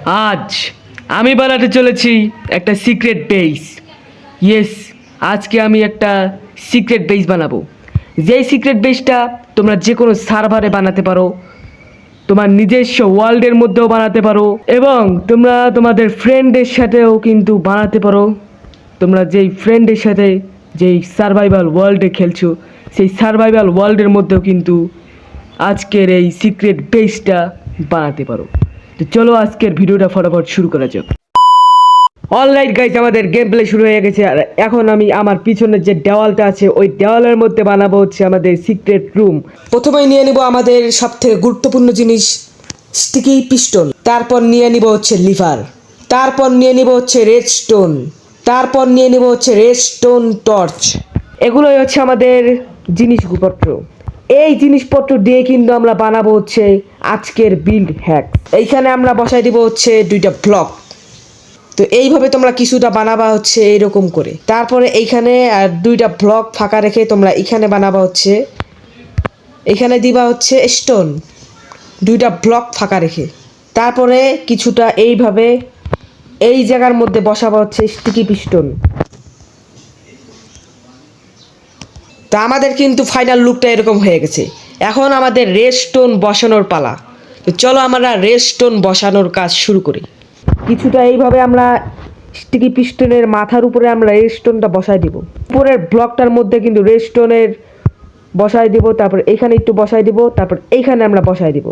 আজ আমি বানাতে চলেছি একটা সিক্রেট বেস। ইয়েস, আজকে আমি একটা সিক্রেট বেস বানাবো। যেই সিক্রেট বেসটা তোমরা যে কোনো সার্ভারে বানাতে পারো, তোমার নিজস্ব ওয়ার্ল্ডের মধ্যেও বানাতে পারো এবং তোমরা তোমাদের ফ্রেন্ডের সাথেও কিন্তু বানাতে পারো। তোমরা যেই ফ্রেন্ডের সাথে যেই সার্ভাইভাল ওয়ার্ল্ডে খেলছো সেই সার্ভাইভাল ওয়ার্ল্ডের মধ্যেও কিন্তু আজকের এই সিক্রেট বেসটা বানাতে পারো। তো চলো আজকের ভিডিওটা ফটাফট শুরু করা যাক। অলরাইট গাইস, আমাদের গেম প্লে শুরু হয়ে গেছে। আর এখন আমি আমার পিছনের যে দেওয়ালটা আছে ওই দেওয়ালের মধ্যে বানাবো হচ্ছে আমাদের সিক্রেট রুম। প্রথমেই নিয়ে নিব আমাদের সবথেকে গুরুত্বপূর্ণ জিনিস স্টিকি পিস্টন, তারপর নিয়ে নিব হচ্ছে লিভার, তারপর নিয়ে নিব হচ্ছে রেডস্টোন, তারপর নিয়ে নিব হচ্ছে রেডস্টোন টর্চ। এগুলোই হচ্ছে আমাদের জিনিসপত্র। এই জিনিসপত্র দিয়ে কিন্তু আমরা বানাবো হচ্ছে আজকের বিল্ড হ্যাক। এইখানে আমরা বসাই দিব হচ্ছে দুইটা ব্লক। তো এইভাবে তোমরা কিছুটা বানাবা হচ্ছে এইরকম করে। তারপরে এইখানে আর দুইটা ব্লক ফাঁকা রেখে তোমরা এখানে বানাবা হচ্ছে, এখানে দিবা হচ্ছে স্টোন, দুইটা ব্লক ফাঁকা রেখে। তারপরে কিছুটা এইভাবে এই জায়গার মধ্যে বসাবা হচ্ছে স্টিকি পিস্টন। তো আমাদের কিন্তু ফাইনাল লুকটা এরকম হয়ে গেছে। এখন আমাদের রেডস্টোন বসানোর পালা। তো চলো আমরা রেডস্টোন বসানোর কাজ শুরু করি। কিছুটা এইভাবে আমরা স্টিকি পিস্টনের মাথার উপরে আমরা রেডস্টোনটা বসাই দিব। উপরের ব্লকটার মধ্যে কিন্তু রেডস্টোনের বসাই দিব, তারপর এইখানে একটু বসাই দিব, তারপর এইখানে আমরা বসাই দিব।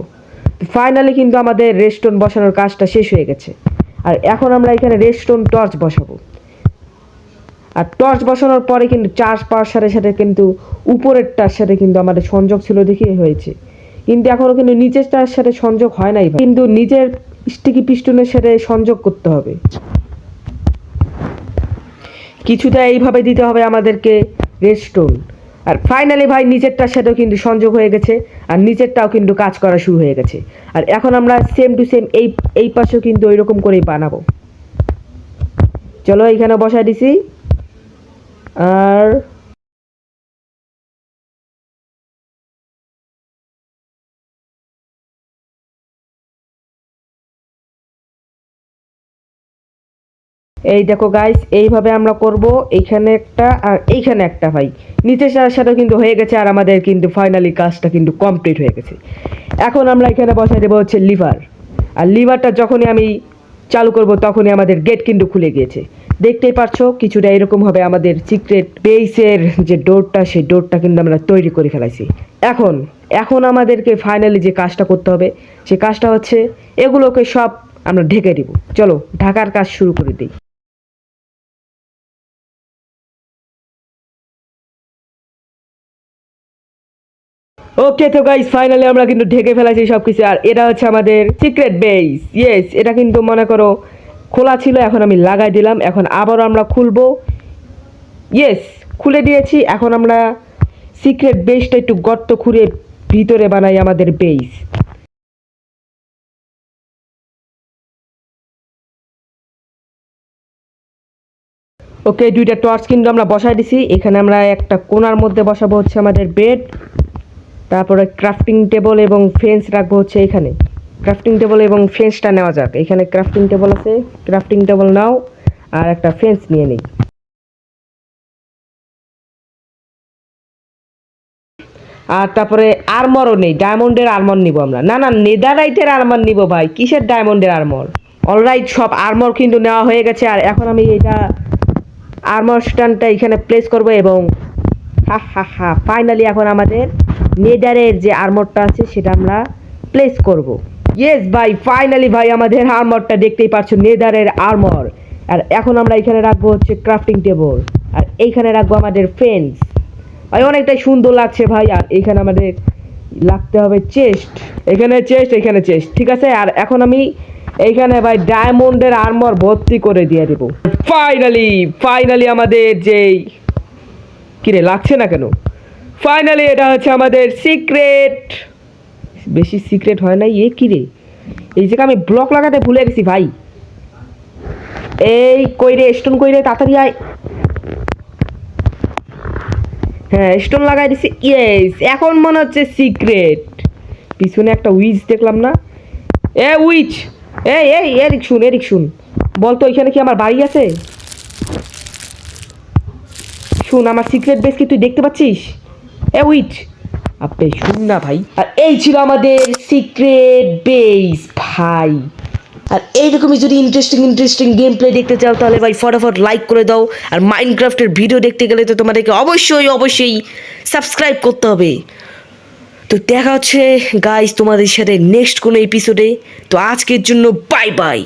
ফাইনালি কিন্তু আমাদের রেডস্টোন বসানোর কাজটা শেষ হয়ে গেছে। আর এখন আমরা এখানে রেডস্টোন টর্চ বসাবো। আর টর্চ বসানোর পরে কিন্তু চার্জ পাওয়ার সাথে সাথে কিন্তু উপরেরটার সাথে কিন্তু আমাদের সংযোগ ছিল দেখে হয়েছে, কিন্তু এখনও কিন্তু নিচেরটার সাথে সংযোগ হয় নাই, কিন্তু নিজের স্টিকি পিস্টনের সাথে সংযোগ করতে হবে। কিছুটা এইভাবে দিতে হবে আমাদেরকে রেডস্টোন। আর ফাইনালি ভাই নিচেরটার সাথেও কিন্তু সংযোগ হয়ে গেছে, আর নিচেরটাও কিন্তু কাজ করা শুরু হয়ে গেছে। আর এখন আমরা সেম টু সেম এই পাশেও কিন্তু ওইরকম করেই বানাবো। চলো এইখানে বসাই দিছি। আর এই দেখো গাইস, এইভাবে আমরা করব। এইখানে একটা আর এইখানে একটা ভাই নিচের সাথেও কিন্তু হয়ে গেছে। আর আমাদের কিন্তু ফাইনালি কাজটা কিন্তু কমপ্লিট হয়ে গেছে। এখন আমরা এখানে বসাই দেবো হচ্ছে লিভার। আর লিভারটা যখনই আমি চালু করব তখনই আমাদের গেট কিন্তু খুলে গিয়েছে। দেখতেই পারছো কিছুটা এরকম হবে আমাদের সিক্রেট বেসের যে ডোরটা, সেই ডোরটা কিন্তু আমরা তৈরি করে ফেলাইছি। এখন এখন আমাদেরকে ফাইনালি যে কাজটা করতে হবে সেই কাজটা হচ্ছে এগুলোকে সব আমরা ঢেকে দিব। চলো ঢাকার কাজ শুরু করে দিই। ওকে, তো গাইস ফাইনালি আমরা কিন্তু ঢেকে ফেলাইছি সব কিছু। আর এটা হচ্ছে আমাদের সিক্রেট বেস। ইয়েস, এটা কিন্তু মনে করো খোলা ছিল, এখন আমি লাগাই দিলাম। এখন আবারও আমরা খুলবো। ইয়েস, খুলে দিয়েছি। এখন আমরা সিক্রেট বেসটা একটু গর্ত খুঁড়ে ভিতরে বানাই আমাদের বেস। ওকে, দুইটা টর্চ কিন্তু আমরা বসাই দিছি। এখানে আমরা একটা কোণার মধ্যে বসাবো হচ্ছে আমাদের বেড, তারপরে ক্রাফটিং টেবল এবং ফেন্স রাখবো হচ্ছে এখানে। ক্রাফটিং টেবল এবং ফেন্সটা নেওয়া যাক। এখানে ক্রাফটিং টেবল আছে, ক্রাফটিং টেবল নাও, আর একটা ফেন্স নিয়ে নিই। আর তারপরে আর্মরও নেই, ডায়মন্ডের আর্মর নিব আমরা। না না, নেদাররাইটের আর্মর নিব ভাই, কিসের ডায়মন্ডের আর্মর। অলরাইট, সব আর্মর কিন্তু নেওয়া হয়ে গেছে। আর এখন আমি এটা আর্মর স্ট্যান্ডটা এখানে প্লেস করব এবং হা হা হা ফাইনালি এখন আমাদের নেদারের যে আর্মরটা আছে সেটা আমরা প্লেস করব। ইয়েস ভাই, ফাইনালি ভাই আমাদের আর্মরটা দেখতেই পাচ্ছ, নেদারের আর্মর। আর এখন আমরা এখানে রাখবো হচ্ছে ক্রাফটিং টেবল, আর এইখানে রাখবো আমাদের ফেন্স। ভাই অনেকটাই সুন্দর লাগছে ভাই। আর এখানে আমাদের লাগতে হবে চেস্ট, এখানে চেস্ট, এখানে চেস্ট, ঠিক আছে। আর এখন আমি এইখানে ভাই ডায়মন্ডের আর্মর ভর্তি করে দিয়ে দেবো। ফাইনালি ফাইনালি আমাদের যেই কিরে লাগছে না কেন, ফাইনালি এটা হচ্ছে আমাদের সিক্রেট। বেশি সিক্রেট হয় না এ কিরে, এই জায়গায় আমি ব্লক লাগাতে ভুলে গেছি ভাই। এই কইরে স্টোন কইরে তাড়াতাড়ি আয়। হ্যাঁ, স্টোন লাগাই দিছি। ইয়েস, এখন মনে হচ্ছে সিক্রেট। পিছনে একটা উইচ দেখলাম না। এ উইচ, এই এদিক শুন বল তো এখানে কি আমার বাড়ি আছে? শুন, আমার সিক্রেট বেস কি তুই দেখতে পাচ্ছিস? উইট, আপনি শুন না ভাই। আর এই ছিল আমাদের সিক্রেট বেস ভাই। আর এইরকমই যদি ইন্টারেস্টিং গেম প্লে দেখতে চাও তাহলে ভাই ফটাফট লাইক করে দাও। আর মাইনক্রাফটের ভিডিও দেখতে গেলে তো তোমাদেরকে অবশ্যই সাবস্ক্রাইব করতে হবে। তো দেখা হচ্ছে গাইস তোমাদের সাথে নেক্সট কোনো এপিসোডে। তো আজকের জন্য বাই বাই।